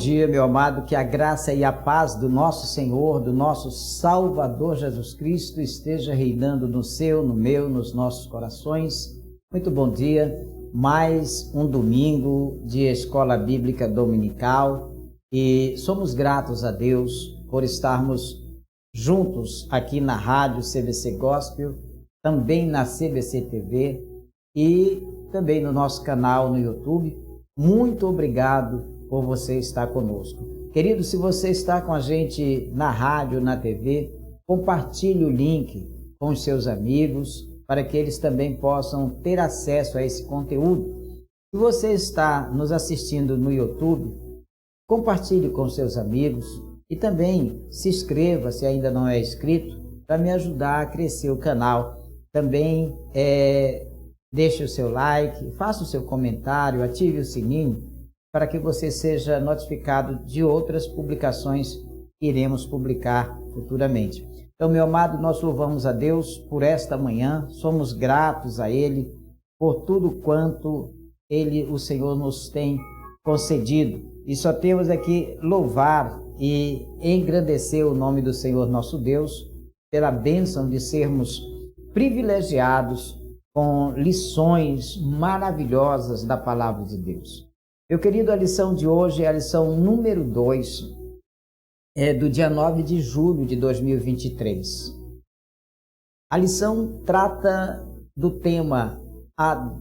dia, meu amado, que a graça e a paz do nosso Senhor, do nosso Salvador Jesus Cristo esteja reinando no seu, no meu, nos nossos corações. Muito bom dia, mais um domingo de Escola Bíblica Dominical e somos gratos a Deus por estarmos juntos aqui na Rádio CBC Gospel, também na CBC TV e também no nosso canal no YouTube. Muito obrigado por você estar conosco. Querido, se você está com a gente na rádio, na TV, compartilhe o link com os seus amigos para que eles também possam ter acesso a esse conteúdo. Se você está nos assistindo no YouTube, compartilhe com seus amigos e também se inscreva se ainda não é inscrito para me ajudar a crescer o canal. Também deixe o seu like, faça o seu comentário, ative o sininho para que você seja notificado de outras publicações que iremos publicar futuramente. Então, meu amado, nós louvamos a Deus por esta manhã, somos gratos a Ele por tudo quanto o Senhor nos tem concedido. E só temos aqui louvar e engrandecer o nome do Senhor nosso Deus pela bênção de sermos privilegiados com lições maravilhosas da Palavra de Deus. Meu querido, a lição de hoje é a lição número 2, do dia 9 de julho de 2023. A lição trata do tema a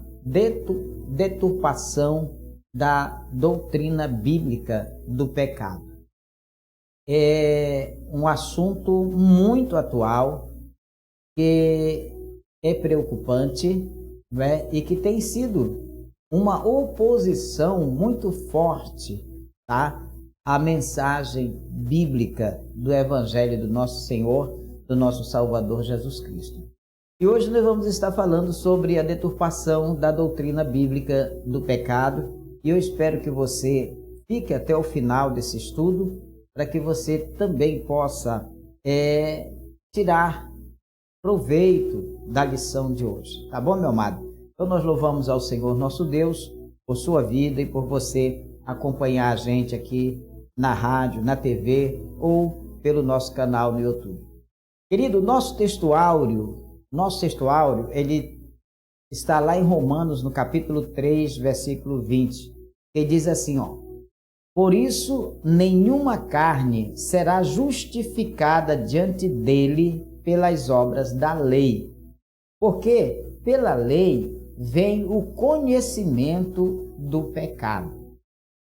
deturpação da doutrina bíblica do pecado. É um assunto muito atual, que é preocupante, né? E que tem sido uma oposição muito forte, tá? À mensagem bíblica do Evangelho do nosso Senhor, do nosso Salvador Jesus Cristo. E hoje nós vamos estar falando sobre a deturpação da doutrina bíblica do pecado, e eu espero que você fique até o final desse estudo, para que você também possa tirar proveito da lição de hoje. Tá bom, meu amado? Então nós louvamos ao Senhor nosso Deus por sua vida e por você acompanhar a gente aqui na rádio, na TV ou pelo nosso canal no YouTube. Querido, nosso textuário, ele está lá em Romanos, no capítulo 3, versículo 20, que diz assim, ó: por isso, nenhuma carne será justificada diante dele pelas obras da lei, porque pela lei vem o conhecimento do pecado.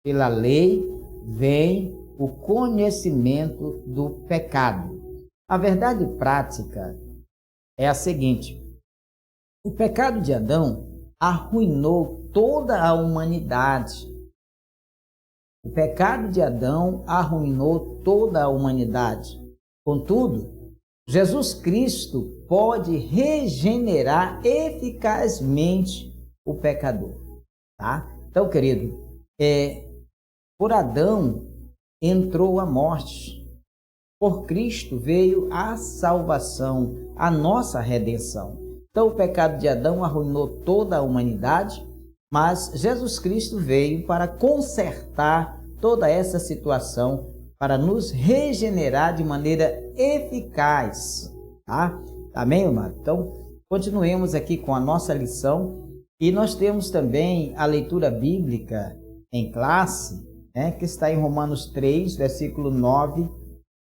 Pela lei vem o conhecimento do pecado. A verdade prática é a seguinte: o pecado de Adão arruinou toda a humanidade. O pecado de Adão arruinou toda a humanidade. Contudo, Jesus Cristo pode regenerar eficazmente o pecador, tá? Então, querido, por Adão entrou a morte, por Cristo veio a salvação, a nossa redenção. Então, o pecado de Adão arruinou toda a humanidade, mas Jesus Cristo veio para consertar toda essa situação, para nos regenerar de maneira eficaz, tá? Amém, amado? Então, continuemos aqui com a nossa lição, e nós temos também a leitura bíblica em classe, né, que está em Romanos 3, versículo 9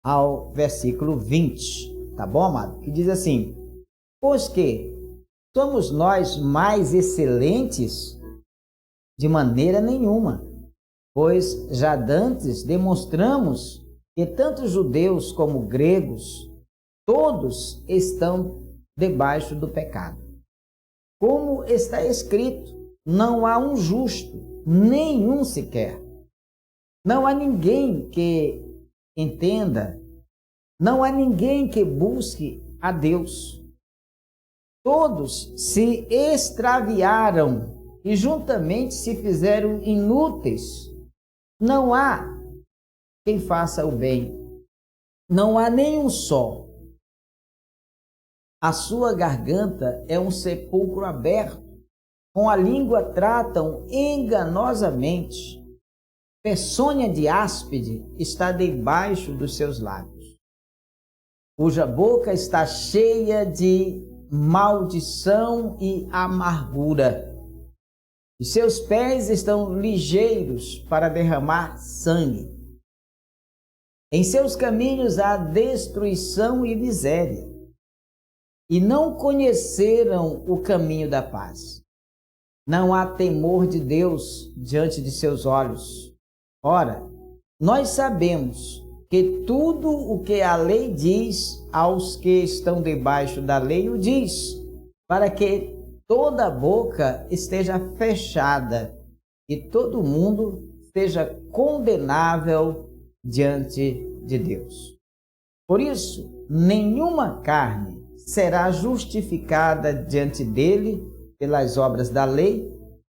ao versículo 20, tá bom, amado? Que diz assim: pois que somos nós mais excelentes? De maneira nenhuma, pois já dantes demonstramos que tanto judeus como gregos, todos estão debaixo do pecado. Como está escrito, não há um justo, nenhum sequer. Não há ninguém que entenda, não há ninguém que busque a Deus. Todos se extraviaram e juntamente se fizeram inúteis. Não há quem faça o bem, não há nenhum só. A sua garganta é um sepulcro aberto, com a língua tratam enganosamente. peçonha de áspide está debaixo dos seus lábios, cuja boca está cheia de maldição e amargura. E seus pés estão ligeiros para derramar sangue. Em seus caminhos há destruição e miséria, e não conheceram o caminho da paz. Não há temor de Deus diante de seus olhos. Ora, nós sabemos que tudo o que a lei diz aos que estão debaixo da lei o diz, para que toda a boca esteja fechada e todo mundo seja condenável diante de Deus. Por isso, nenhuma carne será justificada diante dele pelas obras da lei,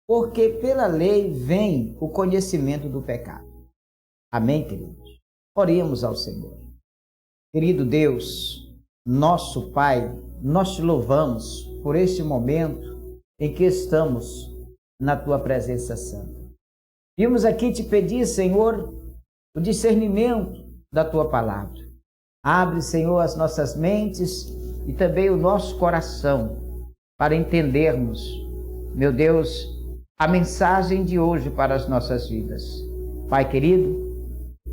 porque pela lei vem o conhecimento do pecado. Amém, queridos? Oremos ao Senhor. Querido Deus, nosso Pai, nós te louvamos por este momento em que estamos na tua presença santa. Vimos aqui te pedir, Senhor, o discernimento da tua palavra. Abre, Senhor, as nossas mentes e também o nosso coração para entendermos, meu Deus, a mensagem de hoje para as nossas vidas. Pai querido,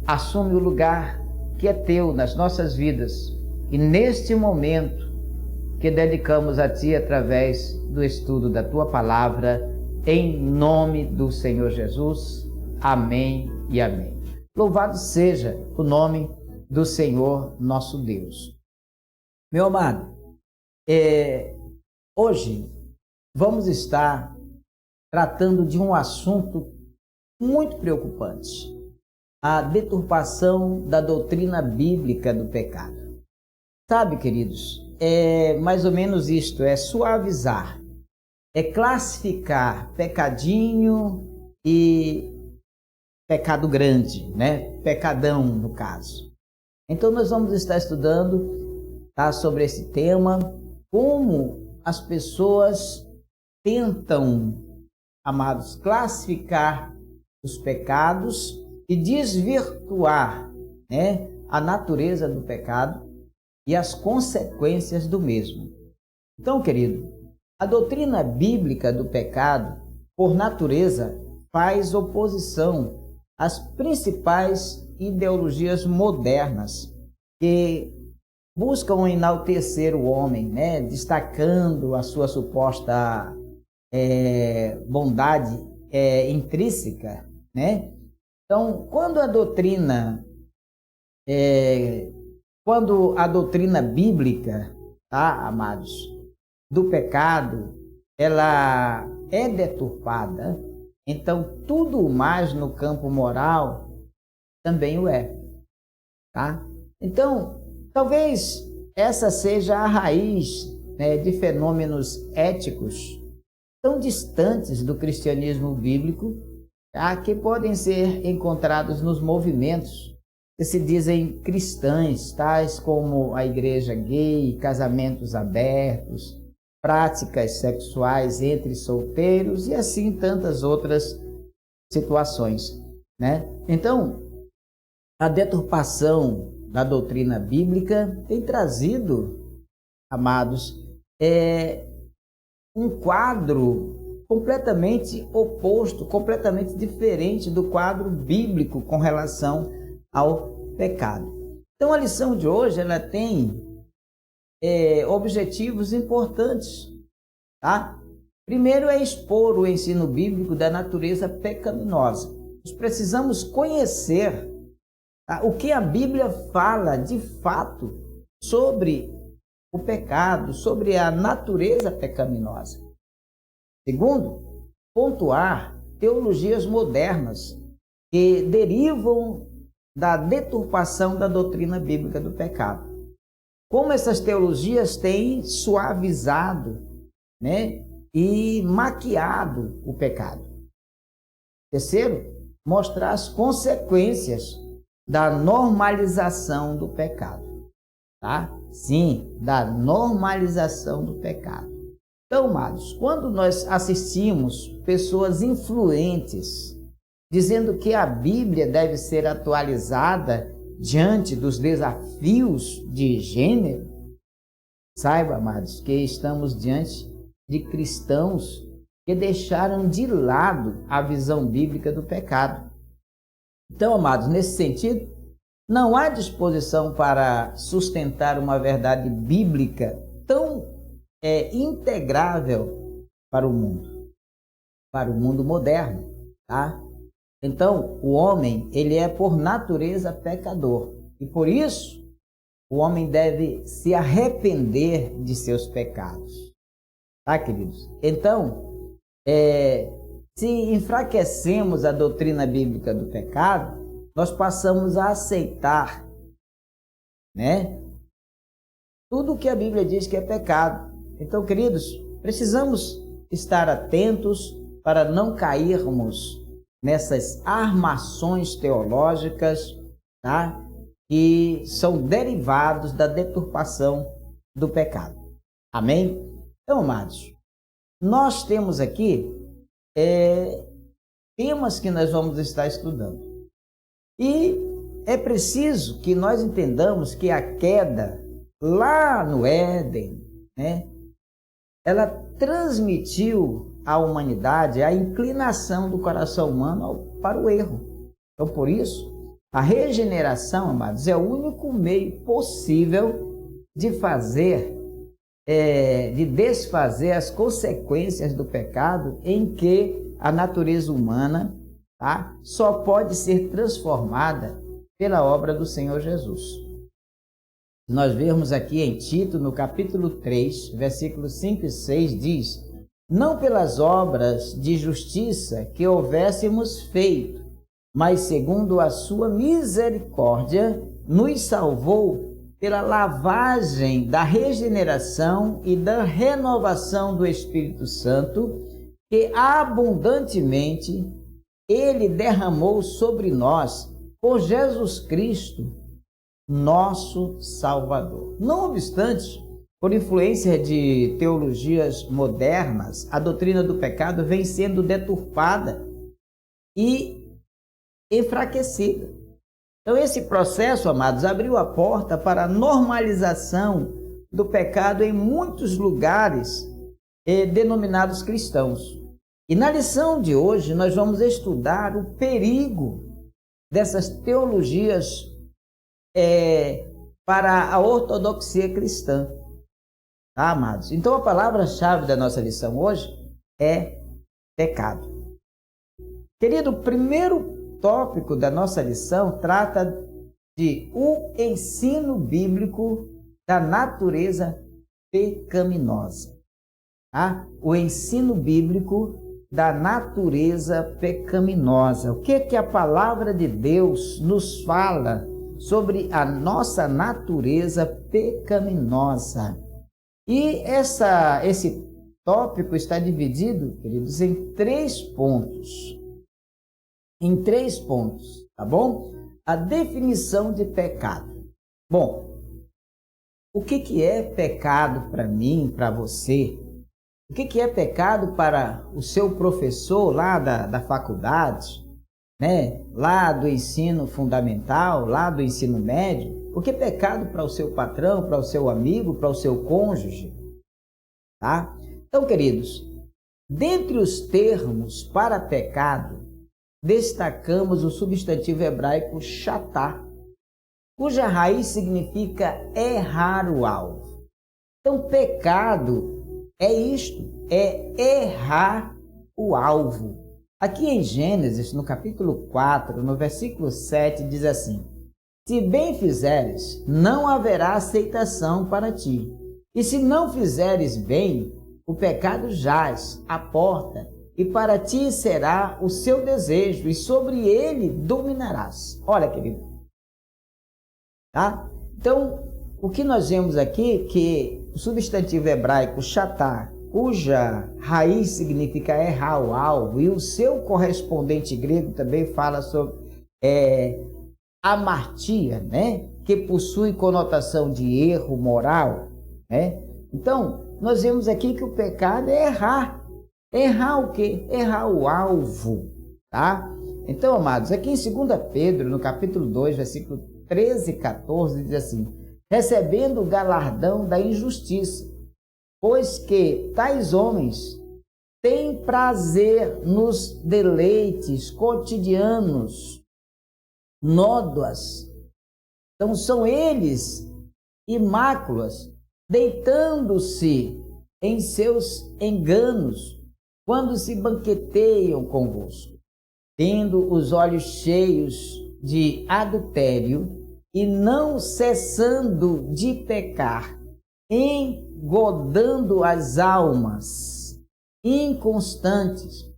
assume o lugar que é teu nas nossas vidas e neste momento que dedicamos a ti através do estudo da tua palavra, em nome do Senhor Jesus. Amém e amém. Louvado seja o nome do Senhor nosso Deus. Meu amado, hoje vamos estar tratando de um assunto muito preocupante: a deturpação da doutrina bíblica do pecado. Sabe, queridos, é mais ou menos isto, é suavizar, é classificar pecadinho e pecado grande, né? Pecadão, no caso. Então, nós vamos estar estudando, tá, sobre esse tema, como as pessoas tentam, amados, classificar os pecados e desvirtuar, né, a natureza do pecado e as consequências do mesmo. Então, querido, a doutrina bíblica do pecado, por natureza, faz oposição às principais ideologias modernas que buscam enaltecer o homem, né, destacando a sua suposta bondade intrínseca, né? Então, quando a doutrina bíblica, tá, amados, do pecado, ela é deturpada, então tudo mais no campo moral também o é, tá? Então, talvez essa seja a raiz, né, de fenômenos éticos tão distantes do cristianismo bíblico, tá, que podem ser encontrados nos movimentos que se dizem cristãs, tais como a igreja gay, casamentos abertos, práticas sexuais entre solteiros e assim tantas outras situações, né? Então, a deturpação da doutrina bíblica tem trazido, amados, um quadro completamente oposto, completamente diferente do quadro bíblico com relação ao pecado. Então, a lição de hoje, ela tem objetivos importantes, tá? Primeiro é expor o ensino bíblico da natureza pecaminosa. Nós precisamos conhecer, tá, o que a Bíblia fala de fato sobre o pecado, sobre a natureza pecaminosa. Segundo, pontuar teologias modernas que derivam da deturpação da doutrina bíblica do pecado. Como essas teologias têm suavizado, né, e maquiado o pecado. Terceiro, mostrar as consequências da normalização do pecado, tá? Sim, da normalização do pecado. Então, amados, quando nós assistimos pessoas influentes dizendo que a Bíblia deve ser atualizada diante dos desafios de gênero, saiba, amados, que estamos diante de cristãos que deixaram de lado a visão bíblica do pecado. Então, amados, nesse sentido, não há disposição para sustentar uma verdade bíblica tão integrável para o mundo moderno, tá? Então, o homem, ele é por natureza pecador, e por isso o homem deve se arrepender de seus pecados, tá, queridos? Então, se enfraquecemos a doutrina bíblica do pecado, nós passamos a aceitar, né, tudo que a Bíblia diz que é pecado. Então, queridos, precisamos estar atentos para não cairmos nessas armações teológicas, tá, que são derivados da deturpação do pecado. Amém? Então, amados, nós temos aqui temas que nós vamos estar estudando. E é preciso que nós entendamos que a queda lá no Éden, né, ela transmitiu à humanidade a inclinação do coração humano para o erro. Então, por isso, a regeneração, amados, é o único meio possível de desfazer as consequências do pecado em que a natureza humana, tá, só pode ser transformada pela obra do Senhor Jesus. Nós vemos aqui em Tito, no capítulo 3, versículos 5 e 6, diz: não pelas obras de justiça que houvéssemos feito, mas segundo a sua misericórdia, nos salvou pela lavagem da regeneração e da renovação do Espírito Santo, que abundantemente Ele derramou sobre nós por Jesus Cristo, nosso Salvador. Não obstante, por influência de teologias modernas, a doutrina do pecado vem sendo deturpada e enfraquecida. Então, esse processo, amados, abriu a porta para a normalização do pecado em muitos lugares denominados cristãos. E na lição de hoje, nós vamos estudar o perigo dessas teologias para a ortodoxia cristã. Tá, amados? Então, a palavra-chave da nossa lição hoje é pecado. Querido, o primeiro tópico da nossa lição trata de o ensino bíblico da natureza pecaminosa. Tá? O ensino bíblico da natureza pecaminosa. O que que a palavra de Deus nos fala sobre a nossa natureza pecaminosa? E esse tópico está dividido, queridos, em 3 pontos. Em 3 pontos, tá bom? A definição de pecado. Bom, o que é pecado para mim, para você? O que é pecado para o seu professor lá da faculdade, né? Lá do ensino fundamental, lá do ensino médio? O que é pecado para o seu patrão, para o seu amigo, para o seu cônjuge? Tá? Então, queridos, dentre os termos para pecado, destacamos o substantivo hebraico chatá, cuja raiz significa errar o alvo. Então, pecado é isto, é errar o alvo. Aqui em Gênesis, no capítulo 4, no versículo 7, diz assim: se bem fizeres, não haverá aceitação para ti. E se não fizeres bem, o pecado jaz à porta, e para ti será o seu desejo, e sobre ele dominarás. Olha, querido. Tá? Então, o que nós vemos aqui, que o substantivo hebraico chatá, cuja raiz significa errar o alvo, e o seu correspondente grego também fala sobre amartia, né? Que possui conotação de erro moral, né? Então, nós vemos aqui que o pecado é errar. Errar o quê? Errar o alvo, tá? Então, amados, aqui em 2 Pedro, no capítulo 2, versículo 13 e 14, diz assim: recebendo o galardão da injustiça, pois que tais homens têm prazer nos deleites cotidianos, nódoas. Então, são eles imáculas, deitando-se em seus enganos, quando se banqueteiam convosco, tendo os olhos cheios de adultério e não cessando de pecar, engodando as almas, inconstantes,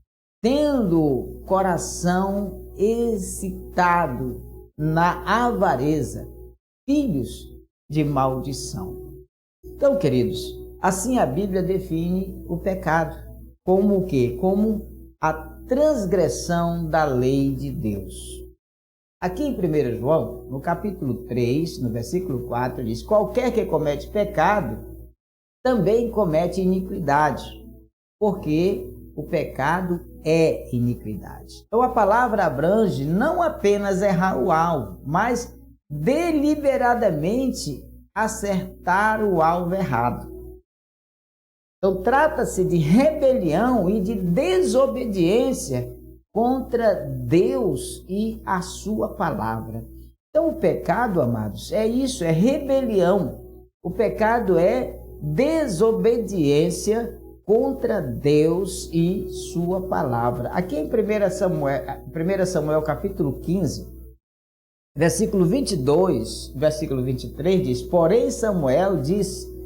tendo coração excitado na avareza, filhos de maldição. Então, queridos, assim a Bíblia define o pecado como o quê? Como a transgressão da lei de Deus. Aqui em 1 João, no capítulo 3, no versículo 4, diz: qualquer que comete pecado também comete iniquidade, porque o pecado é iniquidade. Então a palavra abrange não apenas errar o alvo, mas deliberadamente acertar o alvo errado. Então trata-se de rebelião e de desobediência contra Deus e a sua palavra. Então o pecado, amados, é isso, é rebelião. O pecado é desobediência contra Deus e sua palavra. Aqui em 1 Samuel capítulo 15, versículo 22, versículo 23 diz: porém Samuel disse: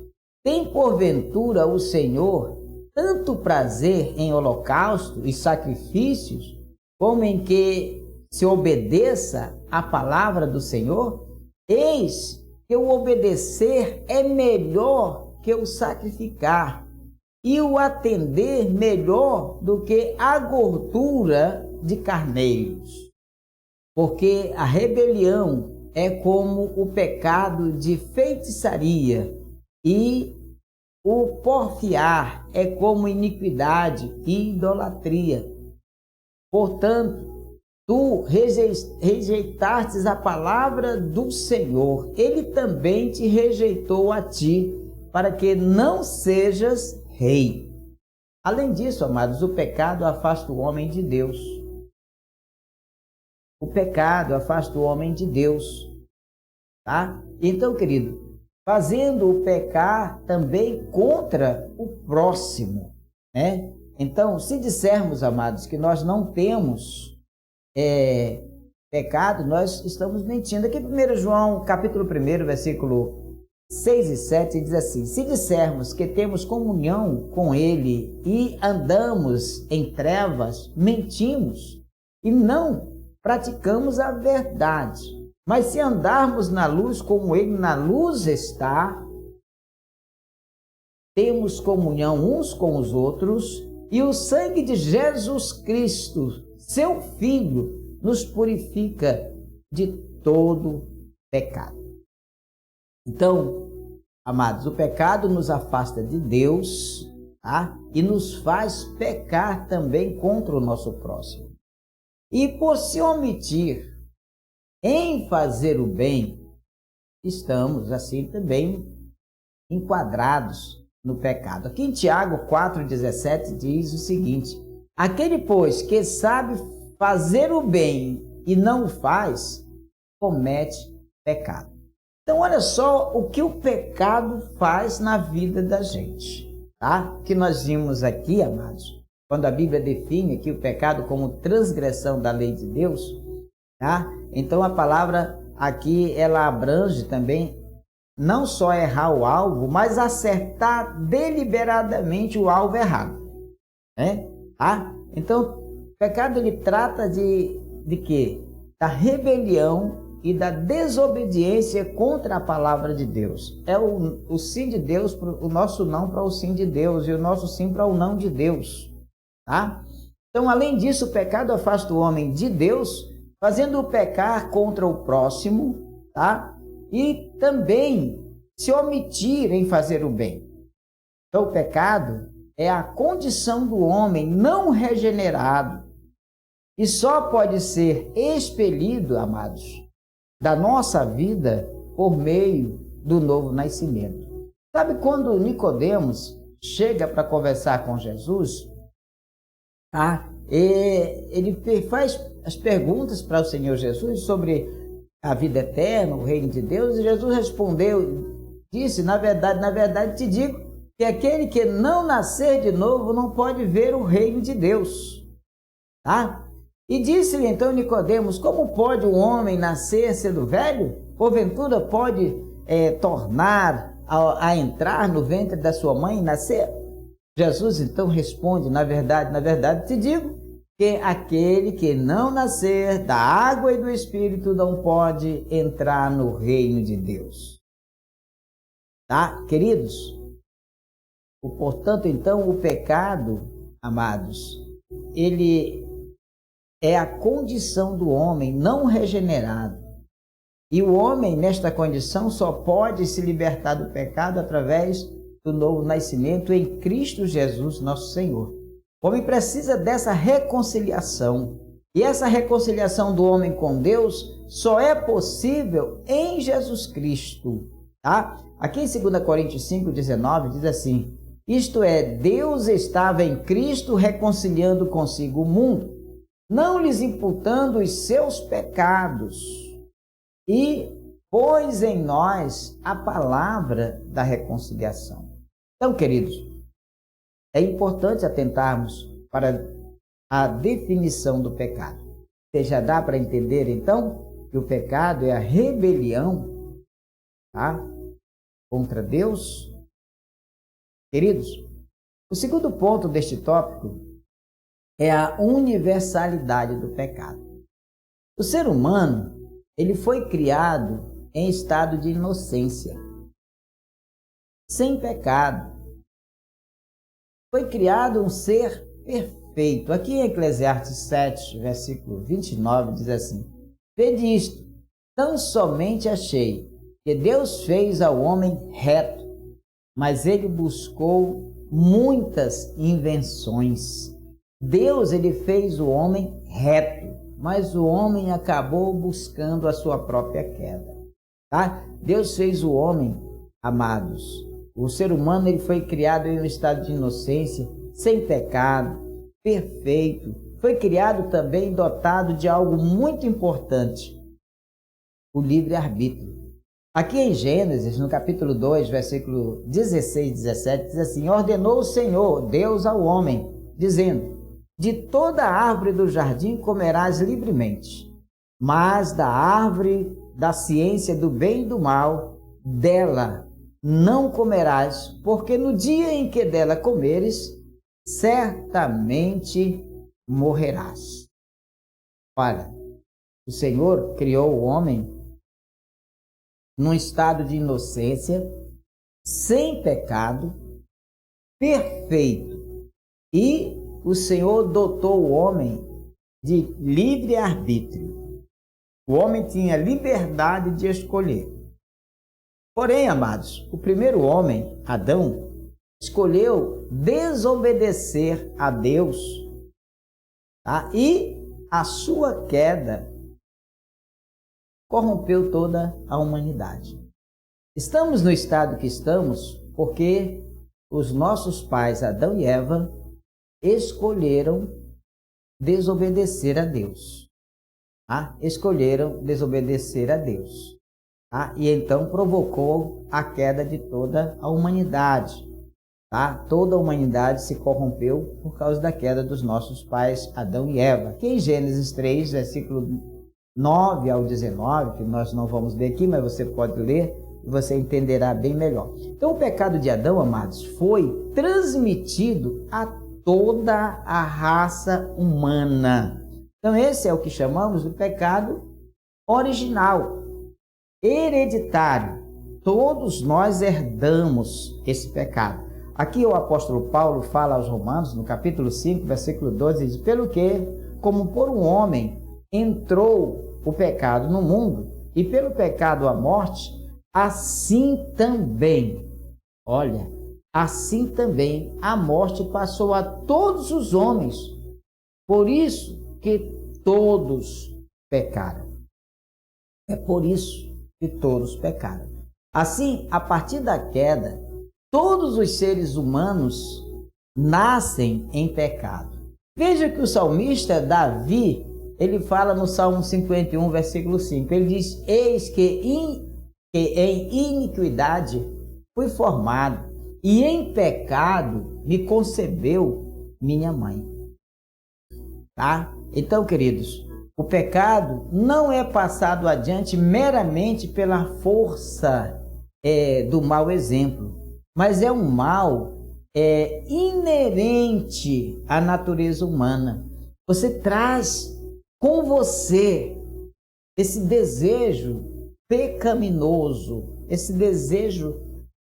tem porventura o Senhor tanto prazer em holocausto e sacrifícios, como em que se obedeça à palavra do Senhor? Eis que o obedecer é melhor que o sacrificar, e o atender melhor do que a gordura de carneiros. Porque a rebelião é como o pecado de feitiçaria, e o porfiar é como iniquidade e idolatria. Portanto, tu rejeitastes a palavra do Senhor, ele também te rejeitou a ti, para que não sejas rei. Além disso, amados, o pecado afasta o homem de Deus. O pecado afasta o homem de Deus, tá? Então, querido, fazendo-o pecar também contra o próximo, né? Então, se dissermos, amados, que nós não temos pecado, nós estamos mentindo. Aqui em 1 João, capítulo 1, versículo 6 e 7, diz assim: se dissermos que temos comunhão com ele e andamos em trevas, mentimos e não praticamos a verdade. Mas se andarmos na luz como ele na luz está, temos comunhão uns com os outros, e o sangue de Jesus Cristo, seu Filho, nos purifica de todo pecado. Então, amados, o pecado nos afasta de Deus, tá? E nos faz pecar também contra o nosso próximo. E por se omitir em fazer o bem, estamos assim também enquadrados no pecado. Aqui em Tiago 4,17 diz o seguinte: aquele, pois, que sabe fazer o bem e não o faz, comete pecado. Então, olha só o que o pecado faz na vida da gente, tá? Que nós vimos aqui, amados, quando a Bíblia define aqui o pecado como transgressão da lei de Deus, tá? Então a palavra aqui, ela abrange também não só errar o alvo, mas acertar deliberadamente o alvo errado, né? Tá? Então o pecado, ele trata de quê? Da rebelião e da desobediência contra a palavra de Deus. É o sim de Deus, o nosso não para o sim de Deus, e o nosso sim para o não de Deus, tá? Então, além disso, o pecado afasta o homem de Deus, fazendo-o pecar contra o próximo, tá? E também se omitir em fazer o bem. Então, o pecado é a condição do homem não regenerado e só pode ser expelido, amados, da nossa vida por meio do novo nascimento. Sabe quando Nicodemos chega para conversar com Jesus, ele faz as perguntas para o Senhor Jesus sobre a vida eterna, o reino de Deus, e Jesus respondeu, disse, na verdade te digo, que aquele que não nascer de novo não pode ver o reino de Deus. E disse-lhe então Nicodemos, como pode um homem nascer sendo velho? Porventura pode tornar a entrar no ventre da sua mãe e nascer? Jesus então responde, na verdade te digo, que aquele que não nascer da água e do Espírito não pode entrar no reino de Deus. Queridos? Portanto, então, o pecado, amados, ele é a condição do homem não regenerado. E o homem, nesta condição, só pode se libertar do pecado através do novo nascimento em Cristo Jesus, nosso Senhor. O homem precisa dessa reconciliação. E essa reconciliação do homem com Deus só é possível em Jesus Cristo. Aqui em 2 Coríntios 5,19 diz assim, isto é, Deus estava em Cristo reconciliando consigo o mundo, não lhes imputando os seus pecados, e pôs em nós a palavra da reconciliação. Então, queridos, é importante atentarmos para a definição do pecado. Você já dá para entender, então, que o pecado é a rebelião contra Deus? Queridos, o segundo ponto deste tópico é a universalidade do pecado. O ser humano, ele foi criado em estado de inocência, sem pecado. Foi criado um ser perfeito. Aqui em Eclesiastes 7, versículo 29, diz assim, vede isto, tão somente achei que Deus fez ao homem reto, mas ele buscou muitas invenções. Deus, ele fez o homem reto, mas o homem acabou buscando a sua própria queda. Deus fez o homem, amados. O ser humano, ele foi criado em um estado de inocência, sem pecado, perfeito. Foi criado também dotado de algo muito importante, o livre-arbítrio. Aqui em Gênesis, no capítulo 2, versículo 16 e 17, diz assim, ordenou o Senhor, Deus ao homem, dizendo, de toda árvore do jardim comerás livremente, mas da árvore da ciência do bem e do mal, dela não comerás, porque no dia em que dela comeres, certamente morrerás. Olha, o Senhor criou o homem num estado de inocência, sem pecado, perfeito. E o Senhor dotou o homem de livre-arbítrio. O homem tinha liberdade de escolher. Porém, amados, o primeiro homem, Adão, escolheu desobedecer a Deus, e a sua queda corrompeu toda a humanidade. Estamos no estado que estamos porque os nossos pais, Adão e Eva, escolheram desobedecer a Deus. Escolheram desobedecer a Deus. E então provocou a queda de toda a humanidade. Toda a humanidade se corrompeu por causa da queda dos nossos pais, Adão e Eva. Aqui em Gênesis 3, versículo 9 ao 19, que nós não vamos ler aqui, mas você pode ler e você entenderá bem melhor. Então, o pecado de Adão, amados, foi transmitido a toda a raça humana. Então, esse é o que chamamos de pecado original, hereditário. Todos nós herdamos esse pecado. Aqui o apóstolo Paulo fala aos Romanos, no capítulo 5, versículo 12, diz, pelo que, como por um homem entrou o pecado no mundo, e pelo pecado a morte, assim também, assim também a morte passou a todos os homens. Por isso que todos pecaram. É por isso que todos pecaram. Assim, a partir da queda, todos os seres humanos nascem em pecado. Veja que o salmista Davi, ele fala no Salmo 51, versículo 5, ele diz: eis que em iniquidade fui formado, e em pecado me concebeu minha mãe. Tá? Então, queridos, o pecado não é passado adiante meramente pela força do mau exemplo, mas é um mal inerente à natureza humana. Você traz com você esse desejo pecaminoso, esse desejo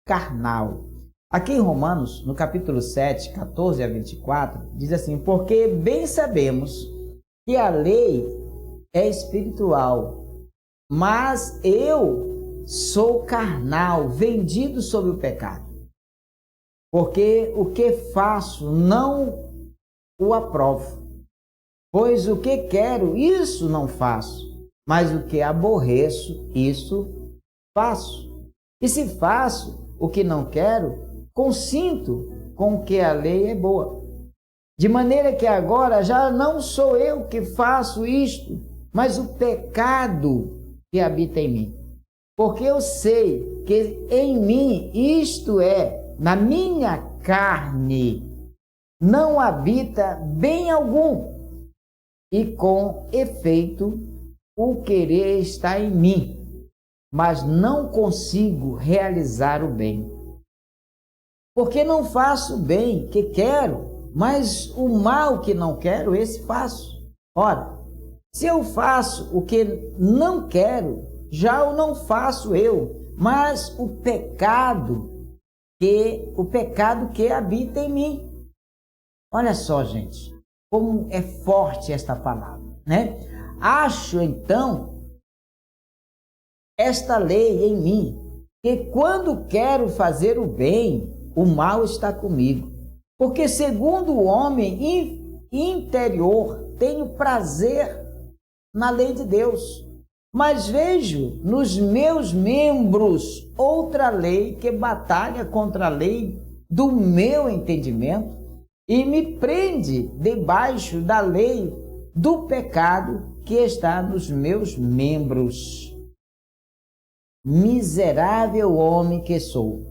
carnal. Aqui em Romanos, no capítulo 7, 14 a 24, diz assim: porque bem sabemos que a lei é espiritual, mas eu sou carnal, vendido sob o pecado. Porque o que faço não o aprovo, pois o que quero, isso não faço, mas o que aborreço, isso faço. E se faço o que não quero, consinto com que a lei é boa. De maneira que agora já não sou eu que faço isto, mas o pecado que habita em mim. Porque eu sei que em mim, isto é, na minha carne, não habita bem algum. E com efeito, o querer está em mim, mas não consigo realizar o bem. Porque não faço o bem que quero, mas o mal que não quero, esse faço. Ora, se eu faço o que não quero, já o não faço eu, mas o pecado que habita em mim. Olha só, gente, como é forte esta palavra, né? Acho então esta lei em mim, que quando quero fazer o bem, o mal está comigo. Porque segundo o homem interior, tenho prazer na lei de Deus, mas vejo nos meus membros outra lei que batalha contra a lei do meu entendimento e me prende debaixo da lei do pecado que está nos meus membros. Miserável homem que sou!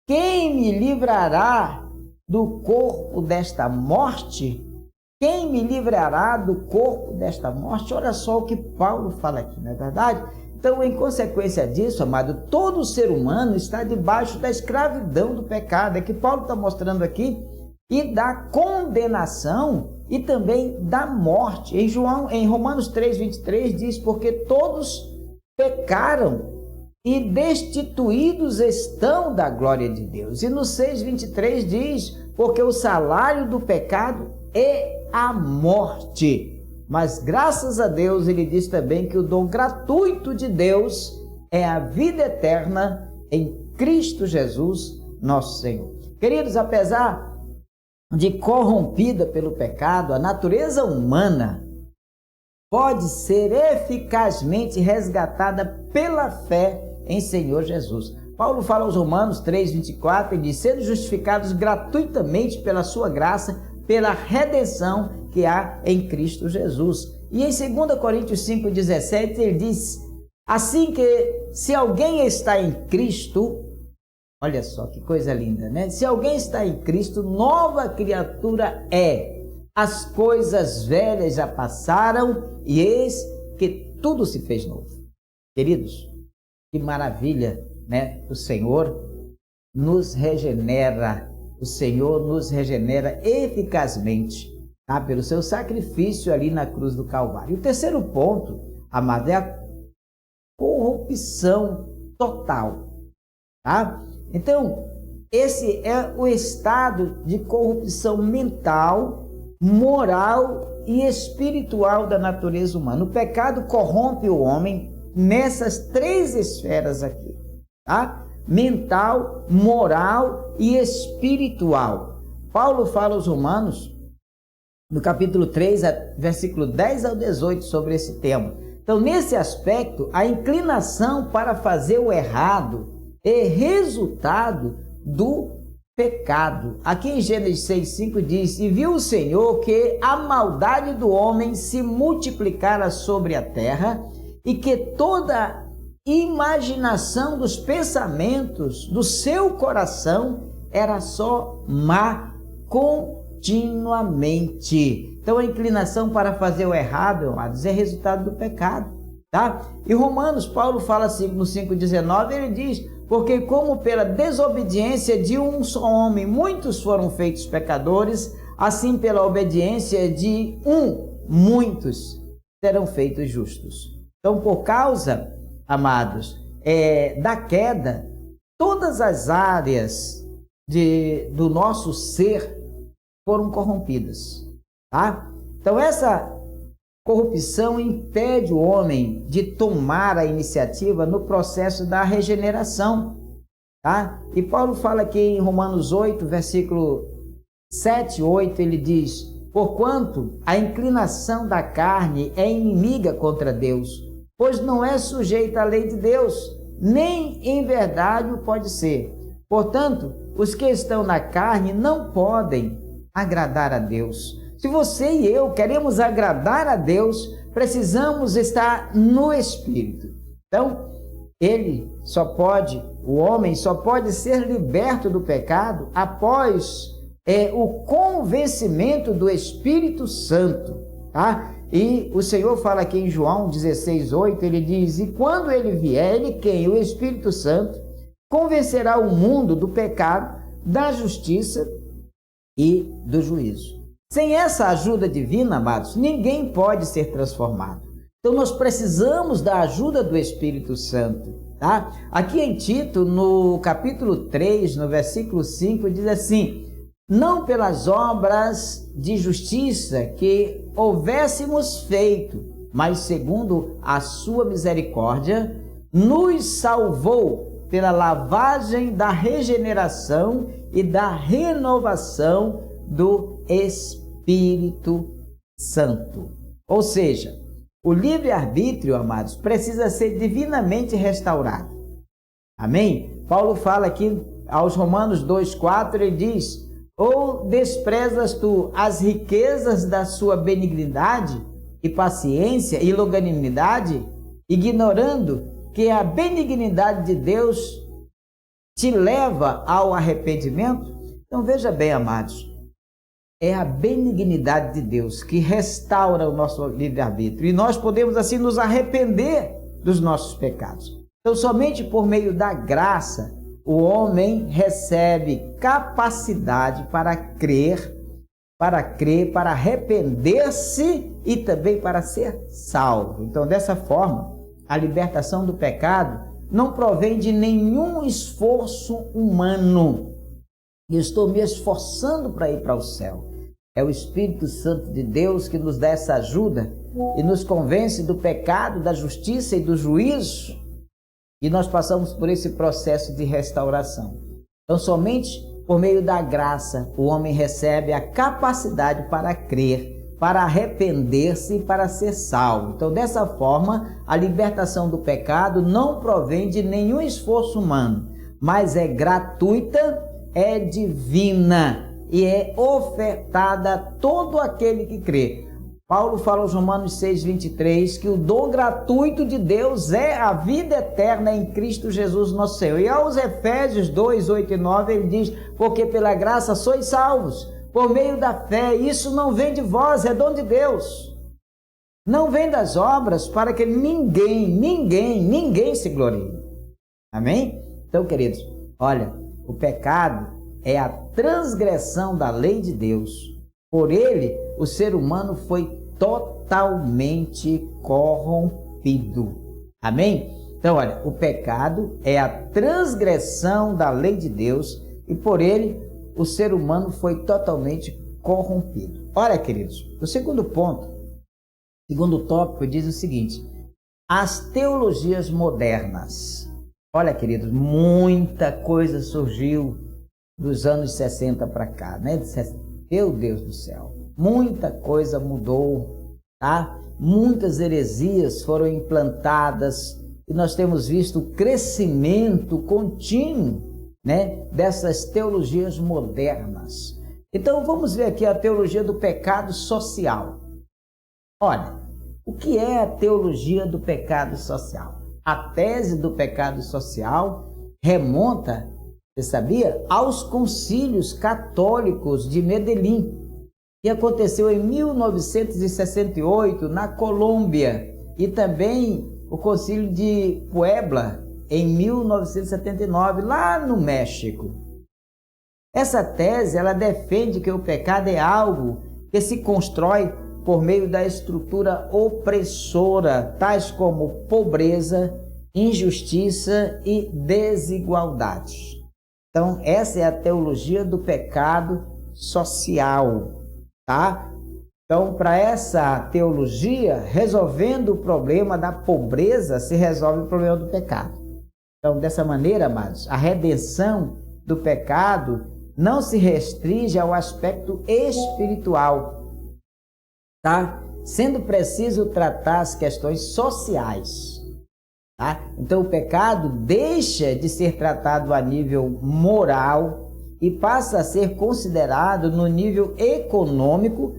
Quem me livrará do corpo desta morte? Quem me livrará do corpo desta morte? Olha só o que Paulo fala aqui, não é verdade? Então, em consequência disso, amado, todo ser humano está debaixo da escravidão do pecado. É que Paulo está mostrando aqui, e da condenação e também da morte. Em Romanos 3, 23 diz: porque todos pecaram e destituídos estão da glória de Deus. E no 6,23 diz: porque o salário do pecado é a morte. Mas graças a Deus, ele diz também que o dom gratuito de Deus é a vida eterna em Cristo Jesus, nosso Senhor. Queridos, apesar de corrompida pelo pecado, a natureza humana pode ser eficazmente resgatada pela fé em Senhor Jesus. Paulo fala aos Romanos 3,24 e diz: sendo justificados gratuitamente pela sua graça, pela redenção que há em Cristo Jesus. E em 2 Coríntios 5,17 ele diz: assim que se alguém está em Cristo, olha só que coisa linda, né? Se alguém está em Cristo, nova criatura é. As coisas velhas já passaram e eis que tudo se fez novo. Queridos, que maravilha, né? O Senhor nos regenera. O Senhor nos regenera eficazmente, tá? Pelo seu sacrifício ali na cruz do Calvário. E o terceiro ponto, amado, é a corrupção total, tá? Então, esse é o estado de corrupção mental, moral e espiritual da natureza humana. O pecado corrompe o homem nessas três esferas aqui, tá? Mental, moral e espiritual. Paulo fala aos Romanos, no capítulo 3, versículo 10 ao 18, sobre esse tema. Então, nesse aspecto, a inclinação para fazer o errado é resultado do pecado. Aqui em Gênesis 6:5 diz: e viu o Senhor que a maldade do homem se multiplicara sobre a terra, e que toda imaginação dos pensamentos do seu coração era só má continuamente. Então, a inclinação para fazer o errado, amados, é resultado do pecado, tá? E Romanos, Paulo fala assim, no 5:19, ele diz: porque como pela desobediência de um só homem muitos foram feitos pecadores, assim pela obediência de muitos serão feitos justos. Então, por causa, amados, da queda, todas as áreas do nosso ser foram corrompidas, tá? Então, essa corrupção impede o homem de tomar a iniciativa no processo da regeneração, tá? E Paulo fala aqui em Romanos 8, versículo 7 e 8, ele diz: porquanto a inclinação da carne é inimiga contra Deus, pois não é sujeita à lei de Deus, nem em verdade o pode ser. Portanto, os que estão na carne não podem agradar a Deus. Se você e eu queremos agradar a Deus, precisamos estar no Espírito. Então, o homem só pode ser liberto do pecado após o convencimento do Espírito Santo, tá? E o Senhor fala aqui em João 16:8, ele diz: e quando ele vier, ele quem? O Espírito Santo convencerá o mundo do pecado, da justiça e do juízo. Sem essa ajuda divina, amados, ninguém pode ser transformado. Então, nós precisamos da ajuda do Espírito Santo, tá? Aqui em Tito, no capítulo 3, no versículo 5, diz assim: não pelas obras de justiça que houvéssemos feito, mas segundo a sua misericórdia, nos salvou pela lavagem da regeneração e da renovação do Espírito Santo. Ou seja, o livre-arbítrio, amados, precisa ser divinamente restaurado. Amém? Paulo fala aqui aos Romanos 2:4, ele diz: ou desprezas tu as riquezas da sua benignidade e paciência e longanimidade, ignorando que a benignidade de Deus te leva ao arrependimento? Então, veja bem, amados, é a benignidade de Deus que restaura o nosso livre-arbítrio, e nós podemos assim nos arrepender dos nossos pecados. Então, somente por meio da graça, o homem recebe capacidade para crer, para arrepender-se e também para ser salvo. Então, dessa forma, a libertação do pecado não provém de nenhum esforço humano. Eu estou me esforçando para ir para o céu. É o Espírito Santo de Deus que nos dá essa ajuda e nos convence do pecado, da justiça e do juízo. E nós passamos por esse processo de restauração. Então, somente por meio da graça, o homem recebe a capacidade para crer, para arrepender-se e para ser salvo. Então, dessa forma, a libertação do pecado não provém de nenhum esforço humano, mas é gratuita, é divina e é ofertada a todo aquele que crê. Paulo fala aos Romanos 6:23 que o dom gratuito de Deus é a vida eterna em Cristo Jesus nosso Senhor. E aos Efésios 2:8 e 9 ele diz: porque pela graça sois salvos, por meio da fé. Isso não vem de vós, é dom de Deus. Não vem das obras, para que ninguém se glorie. Amém? Então, queridos, olha, o pecado é a transgressão da lei de Deus. Por ele, o ser humano foi totalmente corrompido. Amém? Então, olha, o pecado é a transgressão da lei de Deus e por ele o ser humano foi totalmente corrompido. Olha, queridos, o segundo ponto, segundo tópico, diz o seguinte: as teologias modernas. Olha, queridos, muita coisa surgiu dos anos 60 para cá, né? Meu Deus do céu. muita coisa mudou, tá? Muitas heresias foram implantadas e nós temos visto o crescimento contínuo, né, dessas teologias modernas. Então vamos ver aqui a teologia do pecado social. Olha, o que é a teologia do pecado social? A tese do pecado social remonta, você sabia, aos concílios católicos de Medellín, que aconteceu em 1968 na Colômbia, e também o concílio de Puebla em 1979 lá no México. Essa tese, ela defende que o pecado é algo que se constrói por meio da estrutura opressora, tais como pobreza, injustiça e desigualdade. Então, essa é a teologia do pecado social, tá? Então, para essa teologia, resolvendo o problema da pobreza, se resolve o problema do pecado. Então, dessa maneira, amados, a redenção do pecado não se restringe ao aspecto espiritual, tá? Sendo preciso tratar as questões sociais, tá? Então, o pecado deixa de ser tratado a nível moral e passa a ser considerado no nível econômico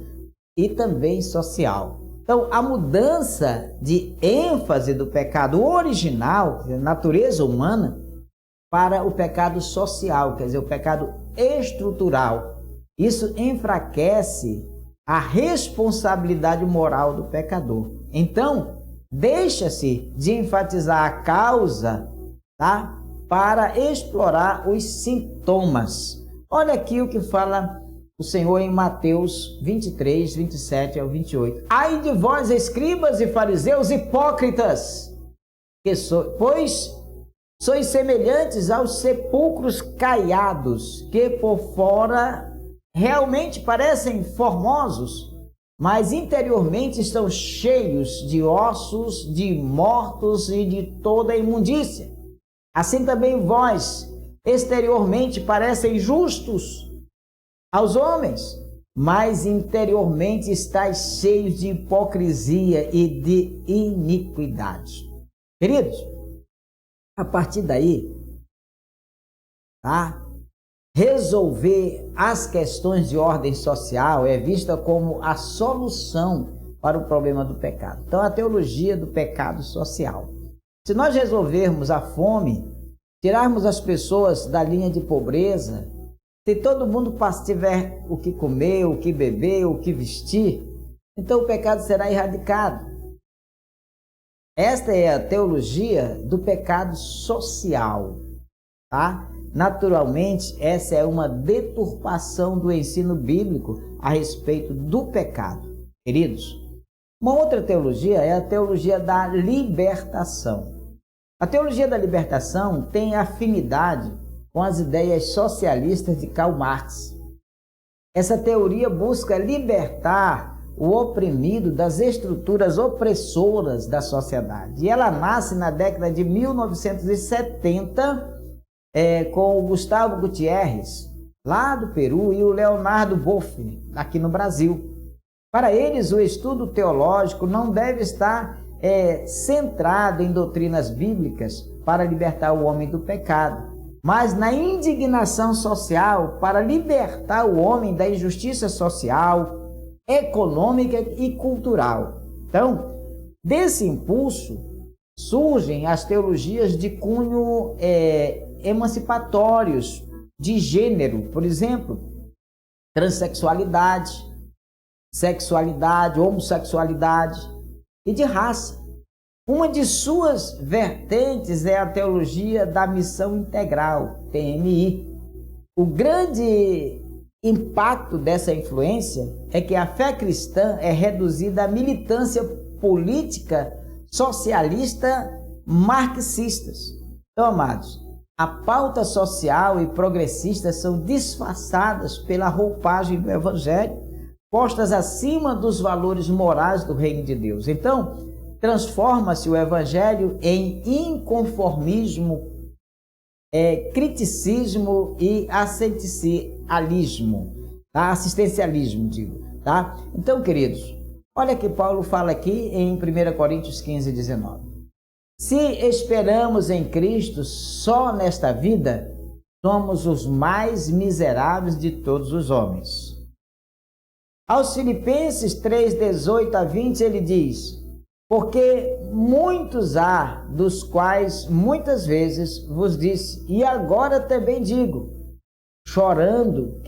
e também social. Então, a mudança de ênfase do pecado original, natureza humana, para o pecado social, quer dizer, o pecado estrutural. Isso enfraquece a responsabilidade moral do pecador. Então, deixa-se de enfatizar a causa, tá? Para explorar os sintomas. Olha aqui o que fala o Senhor em Mateus 23, 27 ao 28. Ai de vós, escribas e fariseus hipócritas, pois sois semelhantes aos sepulcros caiados, que por fora realmente parecem formosos, mas interiormente estão cheios de ossos, de mortos e de toda a imundícia. Assim também vós, exteriormente, parecem justos aos homens, mas interiormente estáis cheios de hipocrisia e de iniquidade. Queridos, a partir daí, tá? Resolver as questões de ordem social é vista como a solução para o problema do pecado. Então, a teologia do pecado social. Se nós resolvermos a fome, tirarmos as pessoas da linha de pobreza, se todo mundo tiver o que comer, o que beber, o que vestir, então o pecado será erradicado. Esta é a teologia do pecado social, tá? Naturalmente, essa é uma deturpação do ensino bíblico a respeito do pecado. Queridos, uma outra teologia é a teologia da libertação. A teologia da libertação tem afinidade com as ideias socialistas de Karl Marx. Essa teoria busca libertar o oprimido das estruturas opressoras da sociedade. E ela nasce na década de 1970 com o Gustavo Gutierrez, lá do Peru, e o Leonardo Boff, aqui no Brasil. Para eles, o estudo teológico não deve estar centrado em doutrinas bíblicas para libertar o homem do pecado, mas na indignação social para libertar o homem da injustiça social, econômica e cultural. Então, desse impulso surgem as teologias de cunho emancipatórios de gênero, por exemplo, transexualidade, sexualidade, homossexualidade e de raça. Uma de suas vertentes é a teologia da missão integral, TMI. O grande impacto dessa influência é que a fé cristã é reduzida à militância política socialista marxistas. Então, amados, a pauta social e progressista são disfarçadas pela roupagem do Evangelho, postas acima dos valores morais do reino de Deus. Então, transforma-se o Evangelho em inconformismo, criticismo e assistencialismo, digo. tá? Então, queridos, olha que Paulo fala aqui em 1 Coríntios 15, 19. Se esperamos em Cristo só nesta vida, somos os mais miseráveis de todos os homens. Aos Filipenses 3, 18 a 20, ele diz: porque muitos há, dos quais muitas vezes vos disse, e agora também digo, chorando,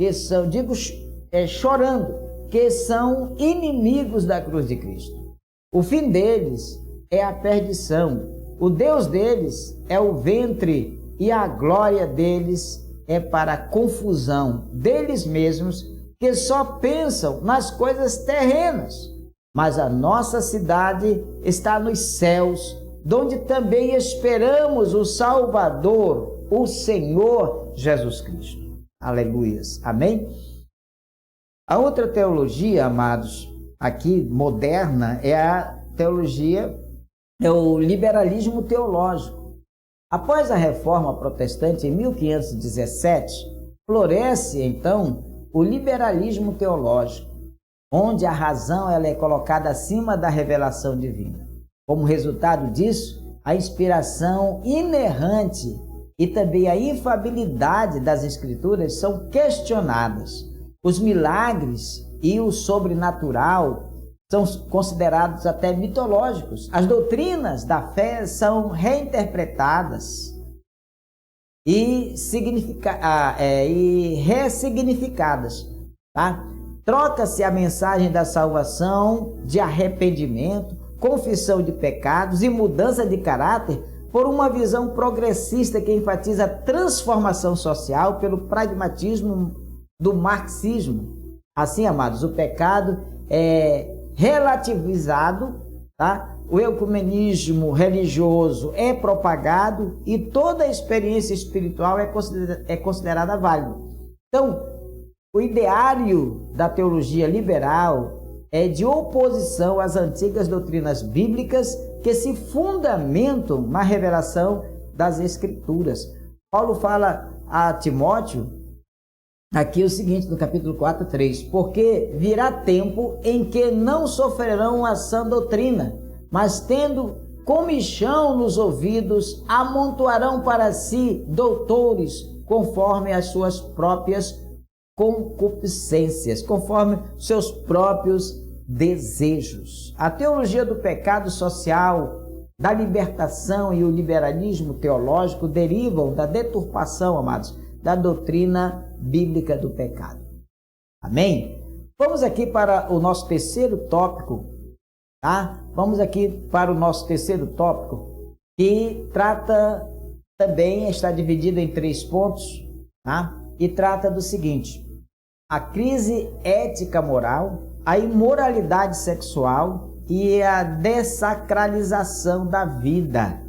que são inimigos da cruz de Cristo. O fim deles é a perdição, o Deus deles é o ventre, e a glória deles é para a confusão deles mesmos, que só pensam nas coisas terrenas. Mas a nossa cidade está nos céus, donde também esperamos o Salvador, o Senhor Jesus Cristo. Aleluias. Amém? A outra teologia, amados, aqui moderna, é a teologia, é o liberalismo teológico. Após a Reforma Protestante em 1517, floresce então o liberalismo teológico, onde a razão ela é colocada acima da revelação divina. Como resultado disso, a inspiração inerrante e também a infabilidade das Escrituras são questionadas. Os milagres e o sobrenatural são considerados até mitológicos. As doutrinas da fé são reinterpretadas e ressignificadas, tá? Troca-se a mensagem da salvação, de arrependimento, confissão de pecados e mudança de caráter por uma visão progressista que enfatiza a transformação social pelo pragmatismo do marxismo. Assim, amados, o pecado é relativizado, tá? O ecumenismo religioso é propagado e toda a experiência espiritual é considerada válida. Então, o ideário da teologia liberal é de oposição às antigas doutrinas bíblicas que se fundamentam na revelação das Escrituras. Paulo fala a Timóteo aqui o seguinte, no capítulo 4, 3, porque virá tempo em que não sofrerão a sã doutrina, mas tendo comichão nos ouvidos, amontoarão para si doutores, conforme as suas próprias concupiscências, conforme seus próprios desejos. A teologia do pecado social, da libertação e o liberalismo teológico derivam da deturpação, amados, da doutrina bíblica do pecado. Amém? Vamos aqui para o nosso terceiro tópico, tá? Vamos aqui para o nosso terceiro tópico, que trata também, está dividido em 3 pontos, tá? E trata do seguinte: a crise ética moral, a imoralidade sexual e a dessacralização da vida,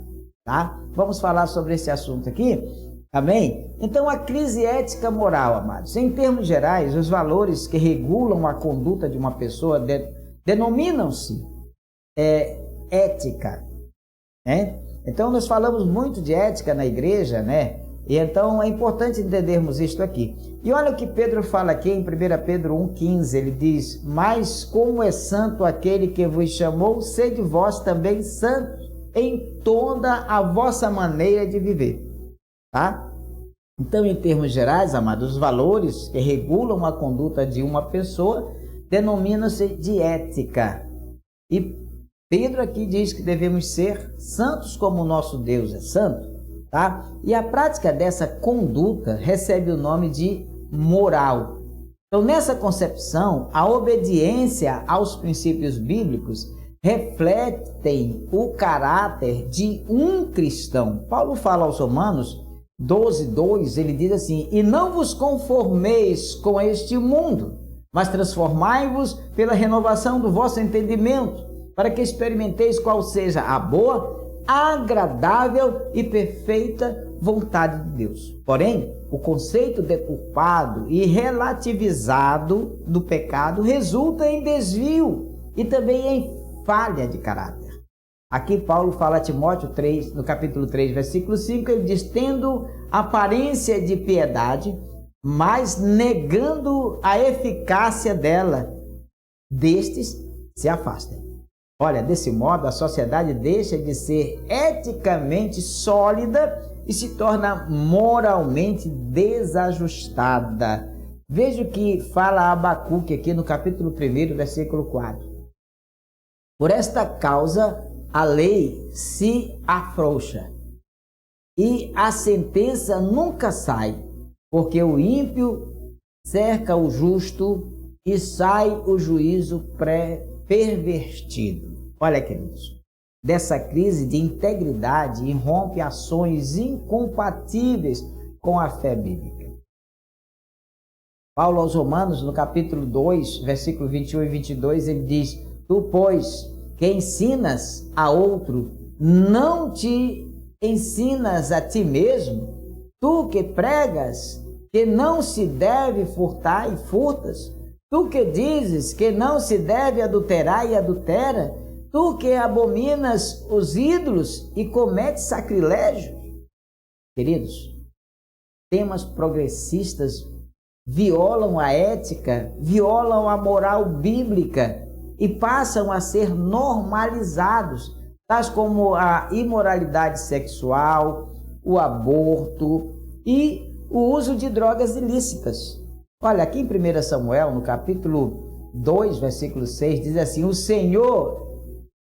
tá? Vamos falar sobre esse assunto aqui, amém? Então, a crise ética moral, amados, em termos gerais, os valores que regulam a conduta de uma pessoa denominam-se ética, né? Então, nós falamos muito de ética na igreja, né? E então é importante entendermos isto aqui. E olha o que Pedro fala aqui em 1 Pedro 1,15, ele diz: mas como é santo aquele que vos chamou, sede vós também santos em toda a vossa maneira de viver. Tá? Então, em termos gerais, amados, os valores que regulam a conduta de uma pessoa denominam-se de ética. E Pedro aqui diz que devemos ser santos como o nosso Deus é santo. Tá? E a prática dessa conduta recebe o nome de moral. Então, nessa concepção, a obediência aos princípios bíblicos refletem o caráter de um cristão. Paulo fala aos Romanos 12:2, ele diz assim: e não vos conformeis com este mundo, mas transformai-vos pela renovação do vosso entendimento, para que experimenteis qual seja a boa, agradável e perfeita vontade de Deus. Porém, o conceito deturpado e relativizado do pecado resulta em desvio e também em falha de caráter. Aqui Paulo fala a Timóteo 3, no capítulo 3, versículo 5, ele diz: tendo aparência de piedade, mas negando a eficácia dela. destes se afastem. Olha, desse modo, a sociedade deixa de ser eticamente sólida e se torna moralmente desajustada. Veja o que fala Abacuque aqui no capítulo 1, versículo 4. Por esta causa, a lei se afrouxa e a sentença nunca sai, porque o ímpio cerca o justo e sai o juízo pervertido. Olha, queridos, dessa crise de integridade irrompe ações incompatíveis com a fé bíblica. Paulo aos Romanos, no capítulo 2, versículo 21 e 22, ele diz: Tu, pois, que ensinas a outro, não te ensinas a ti mesmo? Tu que pregas que não se deve furtar e furtas? Tu que dizes que não se deve adulterar e adultera? Tu que abominas os ídolos e cometes sacrilégio? Queridos, temas progressistas violam a ética, violam a moral bíblica e passam a ser normalizados, tais como a imoralidade sexual, o aborto e o uso de drogas ilícitas. Olha, aqui em 1 Samuel, no capítulo 2, versículo 6, diz assim: O Senhor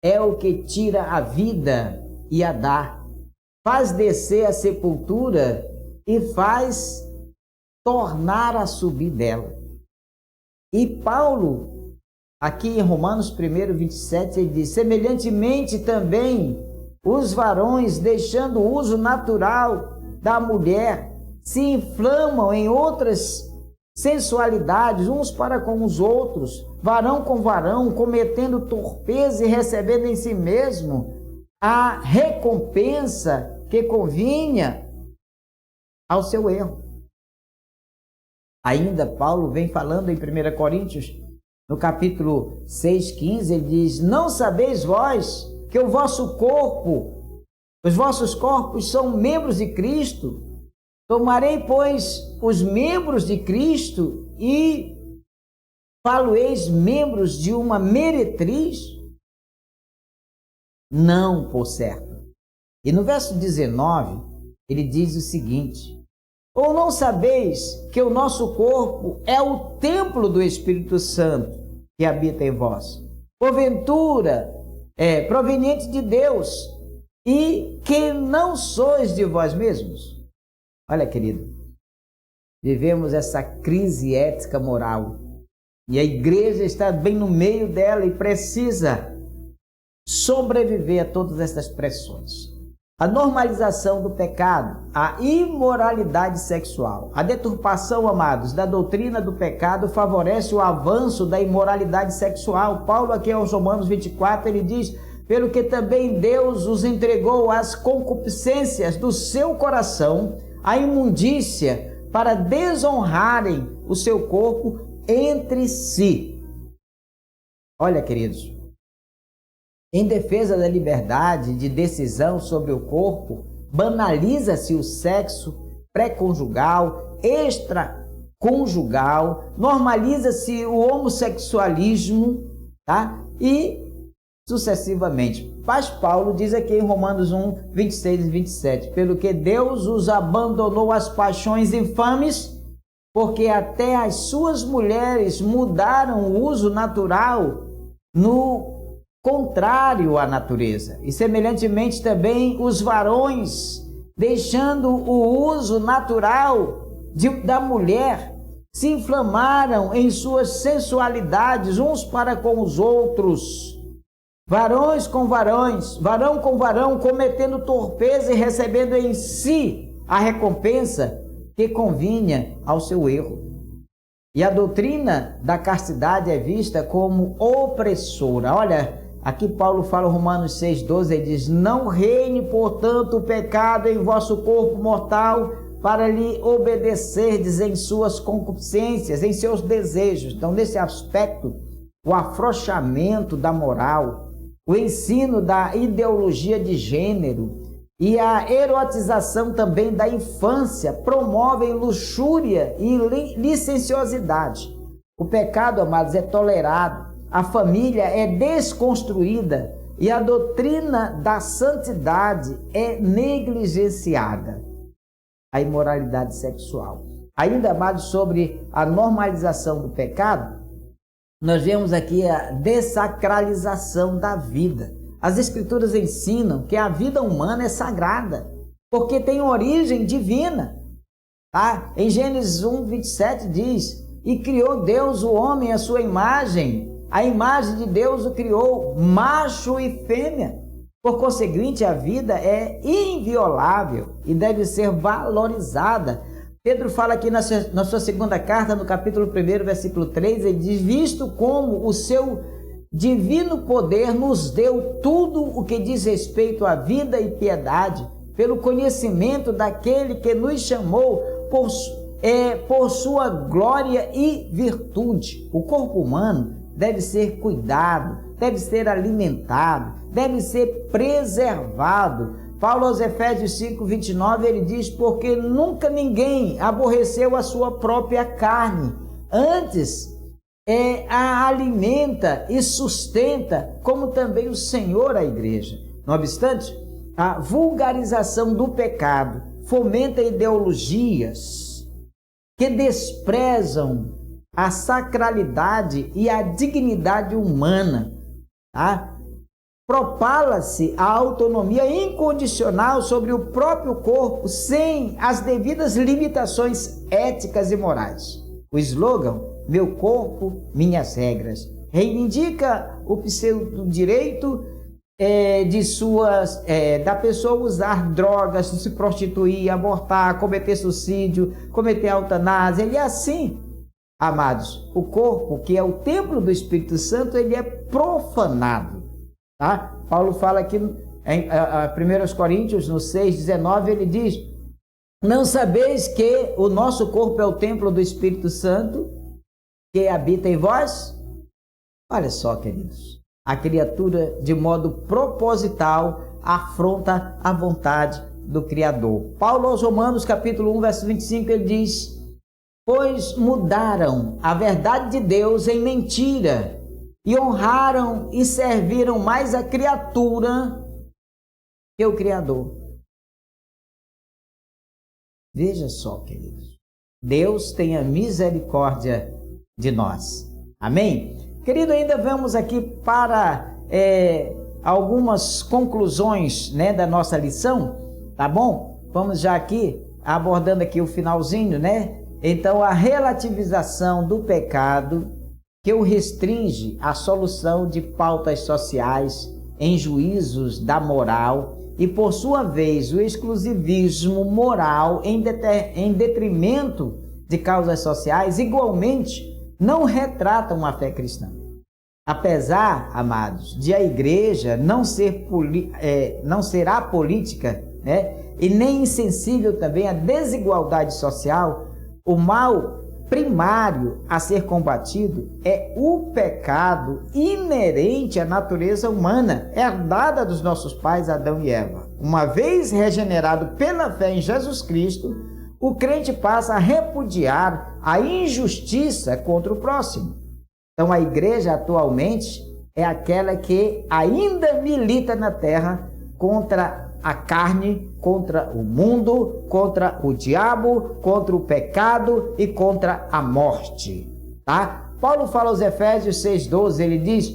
é o que tira a vida e a dá, faz descer a sepultura e faz tornar a subir dela. E Paulo, aqui em Romanos 1, 27, ele diz: Semelhantemente também os varões, deixando o uso natural da mulher, se inflamam em outras sensualidades, uns para com os outros, varão com varão, cometendo torpeza e recebendo em si mesmo a recompensa que convinha ao seu erro. Ainda Paulo vem falando em 1 Coríntios, no capítulo 6,15, ele diz: Não sabeis vós que o vosso corpo, os vossos corpos são membros de Cristo? Tomarei, pois, os membros de Cristo e falo-eis membros de uma meretriz? Não, por certo. E no verso 19, ele diz o seguinte: Ou não sabeis que o nosso corpo é o templo do Espírito Santo que habita em vós, porventura proveniente de Deus, e que não sois de vós mesmos? Olha, querido, vivemos essa crise ética moral e a igreja está bem no meio dela e precisa sobreviver a todas essas pressões. A normalização do pecado, a imoralidade sexual, a deturpação, amados, da doutrina do pecado favorece o avanço da imoralidade sexual. Paulo, aqui aos Romanos 24, ele diz: Pelo que também Deus os entregou às concupiscências do seu coração, a imundícia, para desonrarem o seu corpo entre si. Olha, queridos, em defesa da liberdade de decisão sobre o corpo, banaliza-se o sexo pré-conjugal, extraconjugal, normaliza-se o homossexualismo, tá? E sucessivamente. Mas Paulo diz aqui em Romanos 1, 26 e 27, pelo que Deus os abandonou às paixões infames, porque até as suas mulheres mudaram o uso natural no contrário à natureza. E semelhantemente também os varões, deixando o uso natural da mulher, se inflamaram em suas sensualidades uns para com os outros, varões com varões, varão com varão, cometendo torpeza e recebendo em si a recompensa que convinha ao seu erro. E a doutrina da castidade é vista como opressora. Olha, aqui Paulo fala em Romanos 6,12, ele diz: Não reine, portanto, o pecado em vosso corpo mortal, para lhe obedecerdes em suas concupiscências, em seus desejos. Então, nesse aspecto, o afrouxamento da moral, o ensino da ideologia de gênero e a erotização também da infância promovem luxúria e licenciosidade. O pecado, amados, é tolerado a família é desconstruída e a doutrina da santidade é negligenciada. A imoralidade sexual. Ainda mais sobre a normalização do pecado, nós vemos aqui a dessacralização da vida. As Escrituras ensinam que a vida humana é sagrada, porque tem origem divina. Tá? Em Gênesis 1, 27 diz: e criou Deus o homem à sua imagem, a imagem de Deus o criou, macho e fêmea. Por conseguinte, a vida é inviolável e deve ser valorizada. Pedro fala aqui na sua segunda carta, no capítulo 1, versículo 3, ele diz: visto como o seu divino poder nos deu tudo o que diz respeito à vida e piedade, pelo conhecimento daquele que nos chamou por sua glória e virtude. O corpo humano deve ser cuidado, deve ser alimentado, deve ser preservado. Paulo aos Efésios 5, 29, ele diz: porque nunca ninguém aborreceu a sua própria carne, antes a alimenta e sustenta, como também o Senhor a igreja. Não obstante, a vulgarização do pecado fomenta ideologias que desprezam a sacralidade e a dignidade humana, tá? Propala-se a autonomia incondicional sobre o próprio corpo sem as devidas limitações éticas e morais. O slogan "Meu corpo, minhas regras" reivindica o pseudo-direito da pessoa usar drogas, se prostituir, abortar, cometer suicídio, cometer eutanásia. E assim, amados, o corpo, que é o templo do Espírito Santo, ele é profanado. Tá? Paulo fala aqui em 1 Coríntios, no 6,19, ele diz: não sabeis que o nosso corpo é o templo do Espírito Santo, que habita em vós? Olha só, queridos, a criatura, de modo proposital, afronta a vontade do Criador. Paulo aos Romanos, capítulo 1, verso 25, ele diz: pois mudaram a verdade de Deus em mentira, e honraram e serviram mais a criatura que o Criador. Veja só, queridos, Deus tenha misericórdia de nós. Amém? Querido, ainda vamos aqui para algumas conclusões, né, da nossa lição, tá bom? Vamos já aqui, abordando aqui o finalzinho, né? Então, a relativização do pecado que o restringe à solução de pautas sociais em juízos da moral e, por sua vez, o exclusivismo moral em detrimento de causas sociais, igualmente, não retratam a fé cristã. Apesar, amados, de a igreja não ser apolítica, né, e nem insensível também à desigualdade social, o mal primário a ser combatido é o pecado inerente à natureza humana, herdada dos nossos pais Adão e Eva. Uma vez regenerado pela fé em Jesus Cristo, o crente passa a repudiar a injustiça contra o próximo. Então, a igreja atualmente é aquela que ainda milita na terra contra a carne, contra o mundo, contra o diabo, contra o pecado e contra a morte, tá? Paulo fala aos Efésios 6,12, ele diz: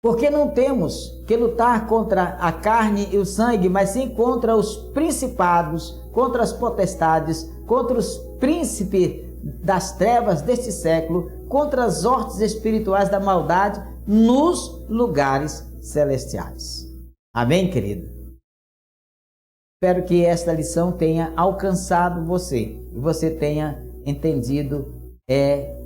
porque não temos que lutar contra a carne e o sangue, mas sim contra os principados, contra as potestades, contra os príncipes das trevas deste século, contra as hostes espirituais da maldade nos lugares celestiais. Amém, querido? Espero que esta lição tenha alcançado você e você tenha entendido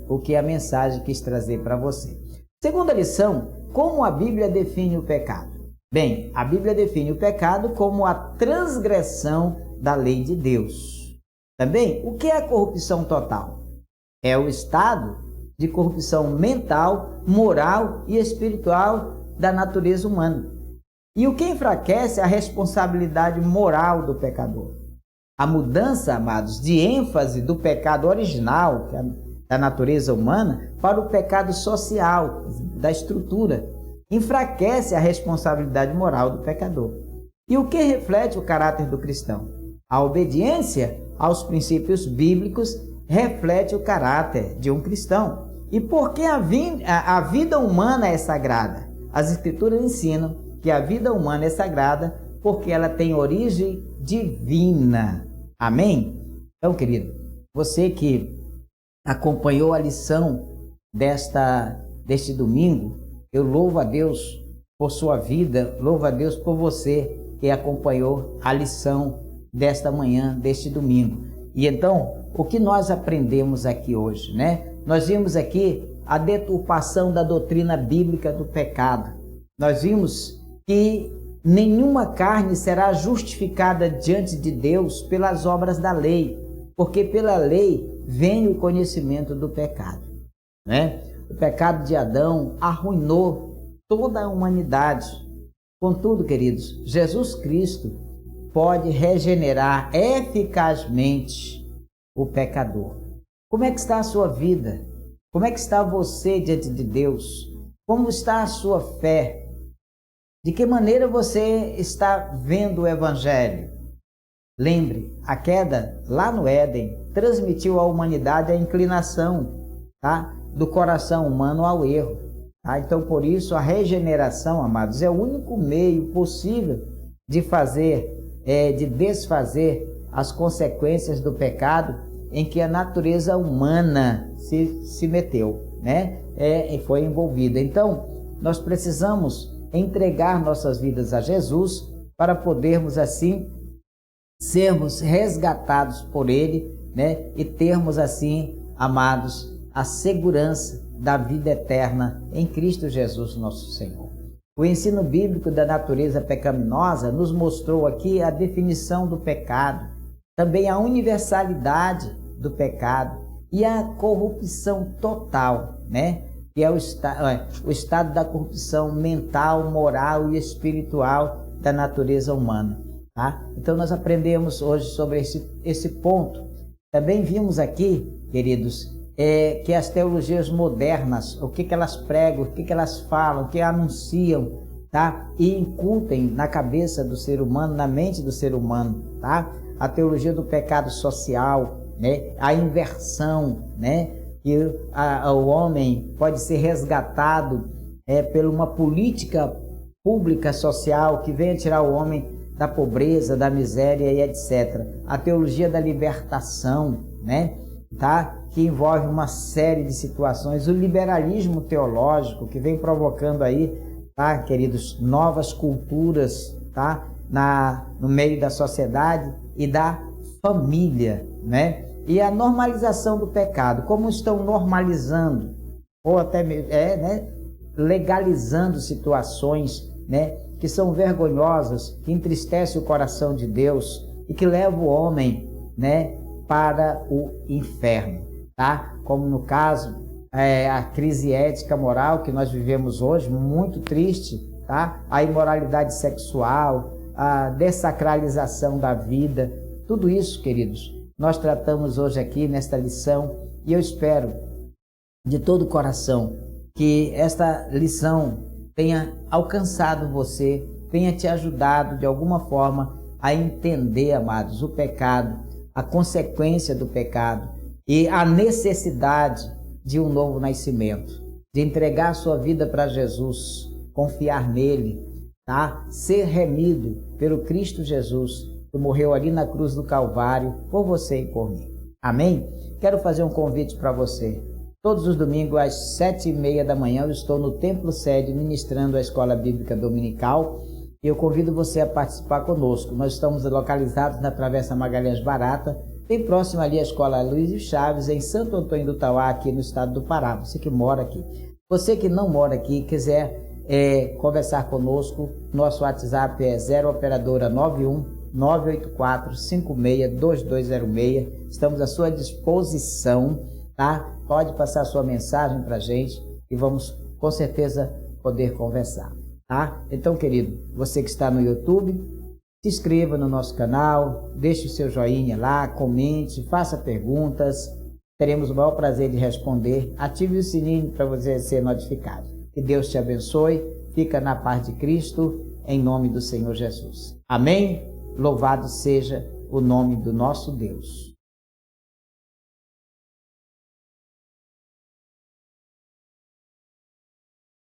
o que a mensagem quis trazer para você. Segunda lição: como a Bíblia define o pecado? Bem, a Bíblia define o pecado como a transgressão da lei de Deus. Também, o que é a corrupção total? É o estado de corrupção mental, moral e espiritual da natureza humana. E o que enfraquece a responsabilidade moral do pecador? A mudança, amados, de ênfase do pecado original, da natureza humana para o pecado social, da estrutura. Enfraquece a responsabilidade moral do pecador. E o que reflete o caráter do cristão? A obediência aos princípios bíblicos reflete o caráter de um cristão. E porque a vida humana é sagrada? As Escrituras ensinam que a vida humana é sagrada porque ela tem origem divina. Amém? Então, querido, você que acompanhou a lição deste domingo, eu louvo a Deus por sua vida, louvo a Deus por você que acompanhou a lição desta manhã, deste domingo. E então, o que nós aprendemos aqui hoje, né? Nós vimos aqui a deturpação da doutrina bíblica do pecado. Nós vimos que nenhuma carne será justificada diante de Deus pelas obras da lei, porque pela lei vem o conhecimento do pecado, né? O pecado de Adão arruinou toda a humanidade. Contudo, queridos, Jesus Cristo pode regenerar eficazmente o pecador. Como é que está a sua vida? Como é que está você diante de Deus? Como está a sua fé? De que maneira você está vendo o Evangelho? Lembre, a queda lá no Éden transmitiu à humanidade a inclinação, tá, do coração humano ao erro. Tá? Então, por isso, a regeneração, amados, é o único meio possível de desfazer as consequências do pecado em que a natureza humana se meteu, né? E foi envolvida. Então, nós precisamos entregar nossas vidas a Jesus para podermos, assim, sermos resgatados por Ele, né? E termos, assim, amados, a segurança da vida eterna em Cristo Jesus, nosso Senhor. O ensino bíblico da natureza pecaminosa nos mostrou aqui a definição do pecado, também a universalidade do pecado e a corrupção total, né? Que é o estado da corrupção mental, moral e espiritual da natureza humana. Tá? Então nós aprendemos hoje sobre esse ponto. Também vimos aqui, queridos, que as teologias modernas, o que elas pregam, o que elas falam, o que anunciam, tá? E incutem na cabeça do ser humano, na mente do ser humano, tá? A teologia do pecado social, né? A inversão, né? Que o homem pode ser resgatado por uma política pública social que venha tirar o homem da pobreza, da miséria e etc. A teologia da libertação, né? Tá? Que envolve uma série de situações. O liberalismo teológico que vem provocando aí, tá, queridos, novas culturas, tá? No meio da sociedade e da família, né? E a normalização do pecado, como estão normalizando, ou até né, legalizando situações, né, que são vergonhosas, que entristecem o coração de Deus e que levam o homem, né, para o inferno, tá? Como no caso, a crise ética moral que nós vivemos hoje, muito triste, tá? A imoralidade sexual, a dessacralização da vida, tudo isso, queridos, nós tratamos hoje aqui nesta lição e eu espero de todo o coração que esta lição tenha alcançado você, tenha te ajudado de alguma forma a entender, amados, o pecado, a consequência do pecado e a necessidade de um novo nascimento, de entregar sua vida para Jesus, confiar nele, tá? Ser remido pelo Cristo Jesus, que morreu ali na cruz do Calvário por você e por mim. Amém? Quero fazer um convite para você. Todos os domingos às 7h30 da manhã eu estou no Templo Sede ministrando a Escola Bíblica Dominical e eu convido você a participar conosco. Nós estamos localizados na Travessa Magalhães Barata, bem próximo ali à Escola Luiz Chaves, em Santo Antônio do Tauá, aqui no estado do Pará. Você que mora aqui. Você que não mora aqui, quiser conversar conosco, nosso WhatsApp é 0 operadora 91 984 56 2206. Estamos à sua disposição, tá? Pode passar sua mensagem para a gente e vamos com certeza poder conversar, tá? Então, querido, você que está no YouTube, se inscreva no nosso canal, deixe o seu joinha lá, comente, faça perguntas, teremos o maior prazer de responder. Ative o sininho para você ser notificado. Que Deus te abençoe. Fica na paz de Cristo, em nome do Senhor Jesus. Amém? Louvado seja o nome do nosso Deus.